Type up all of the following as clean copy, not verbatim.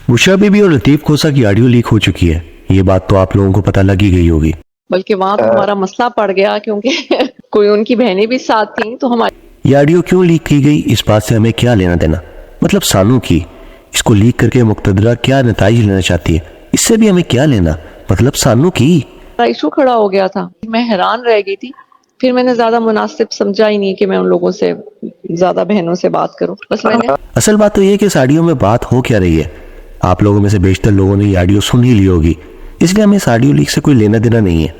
बुशरा बीबी और लतीफ खोसा की audio leak हो चुकी है, ये बात तो आप लोगों को पता लग ही गई होगी। बल्कि वहाँ तो हमारा मसला पड़ गया क्योंकि कोई उनकी बहनें भी साथ थी, तो हमारी ये ऑडियो क्यों लीक की गई, इस बात से हमें क्या लेना देना, मतलब सानू की इसको लीक करके मुक्तदरा क्या नताइज लेना चाहती है, इससे भी हमें क्या लेना, मतलब सानू की। इशू खड़ा हो गया था। मैं हैरान रह गई थी। फिर मैंने ज्यादा मुनासिब समझा ही नहीं कि मैं उन लोगों से ज्यादा बहनों से बात करूं। बस मैंने असल बात तो ये है कि इस ऑडियो में बात हो क्या रही है। आप लोगों में से बेशतर लोगों ने ये ऑडियो सुन ही ली होगी, इसलिए हमें इस ऑडियो लीक से कोई लेना देना नहीं है।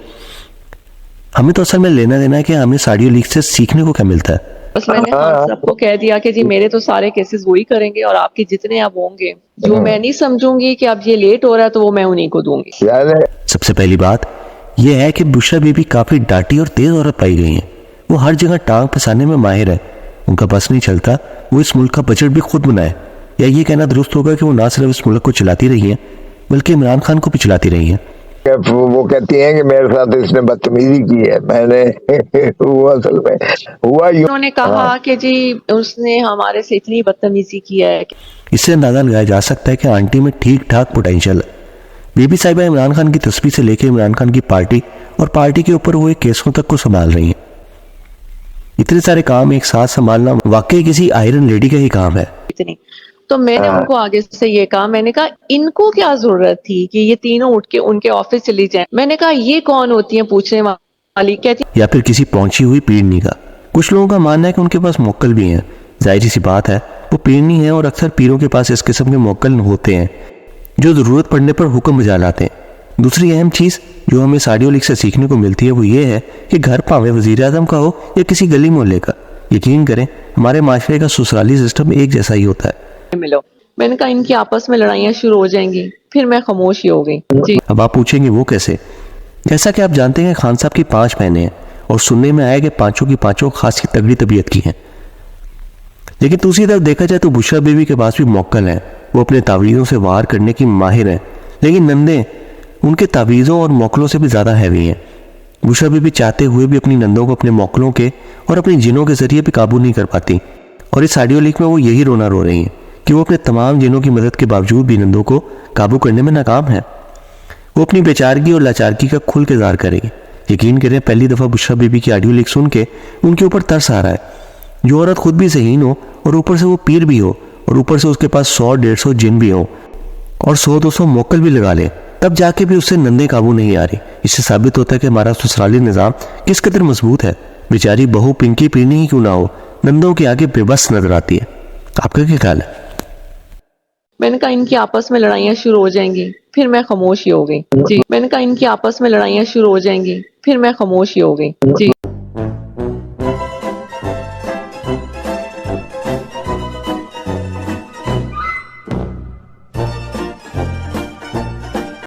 हमें तो असल में लेना देना है कि हमें इस ऑडियो लीक से सीखने को क्या मिलता है। बस मैंने खान साहब को कह दिया कि जी मेरे तो सारे केसेस वही करेंगे और आपके जितने अब होंगे, जो मैं नहीं समझूंगी कि अब ये लेट हो रहा है, तो वो मैं उन्हीं को दूंगी। सबसे पहली बात यह है कि बुशरा बीबी काफी डांटी और तेज औरत पाई गई हैं। वो हर जगह टांग फंसाने में माहिर है। उनका बस नहीं चलता वो इस मुल्क का बजट भी खुद बनाए, या ये कहना दुरुस्त होगा कि वो ना सिर्फ इस मुल्क को चलाती रही हैं बल्कि इमरान खान को भी चलाती रही हैं। वो कहती हैं कि मेरे साथ इसने बदतमीजी की है। मैंने वो असल में हुआ यूं, उन्होंने कहा कि जी उसने हमारे से इतनी बदतमीजी की है। इससे अंदाजा लगाया जा सकता है कि आंटी में ठीक ठाक पोटेंशियल है। बीबी साहिबा इमरान खान की तस्वीर से लेकर इमरान खान की पार्टी और पार्टी के ऊपर हुए केसों तक को संभाल रही हैं। इतने सारे काम एक साथ संभालना वाकई किसी आयरन लेडी का ही काम है। इतनी तो मैंने उनको आगे से ये कहा, मैंने कहा इनको क्या जरूरत थी कि ये तीनों उठ के उनके ऑफिस चली जाएं। मैंने कहा ये कौन होती है पूछने वाली, कहती या फिर किसी पहुंची हुई पीरनी का। कुछ लोगों का मानना है कि उनके पास मोक्कल भी हैं। जाहिर सी बात है वो पीरनी है और अक्सर पीरों के पास इस किस्म के मोक्कल होते हैं जो जरूरत पड़ने पर हुक्म बजा लाते हैं। दूसरी अहम चीज जो हमें इस ऑडियो लीक से सीखने को मिलती है वो ये है कि घर भावे वजीर आजम का हो या किसी गली मोहल्ले का, यकीन करें हमारे माशरे का ससुराली सिस्टम एक जैसा ही होता है। मिलो। मैंने कहा इनकी आपस में लड़ाइयां शुरू हो जाएंगी। फिर मैं खामोश ही हो गई। जी अब आप पूछेंगे वो कैसे। जैसा कि आप जानते हैं खान साहब की 5 बहनें हैं और सुनने में आया कि पांचों की पांचों खासी तगड़ी तबीयत की हैं। लेकिन दूसरी तरफ देखा जाए तो बुशरा बीवी के पास भी मौक्कल हैं। वो अपने तावीज़ों से वार करने की माहिर हैं, लेकिन नंदे उनके तावीज़ों और मौक्कलों से भी ज़्यादा हैवी हैं। बुशरा बीवी चाहते हुए भी अपनी नंदों को अपने मौक्कलों के और अपनी जिनों के जरिए भी काबू नहीं कर पाती। और इस ऑडियो लीक में वो यही रोना रो रही हैं कि वो अपने तमाम जिनों की मदद के बावजूद भी नंदों को काबू करने में नाकाम है। वो अपनी बेचारगी और लाचारगी का खुल के इज़हार करेगी। यकीन करें पहली दफ़ा बुशरा बीबी की ऑडियो लीक सुन के उनके ऊपर तरस आ रहा है। जो औरत खुद भी ज़हीन हो और ऊपर से वो पीर भी हो और ऊपर से उसके पास 100-150 जिन भी हो और 100-200 मोक्कल भी लगा ले, तब जाके भी उससे नंदे काबू नहीं आ रही। इससे साबित होता है कि हमारा ससुराली निज़ाम किस कदर मजबूत है। बेचारी बहू पिंकी पीरनी ही क्यों ना हो, नंदों के आगे बेबस नजर आती है। आपका क्या ख्याल है? मैंने कहा इनकी आपस में लड़ाइयां शुरू हो जाएंगी। फिर मैं खामोश ही हो गई। जी मैंने कहा इनकी आपस में लड़ाइयां शुरू हो जाएंगी। फिर मैं खामोश ही हो गई। जी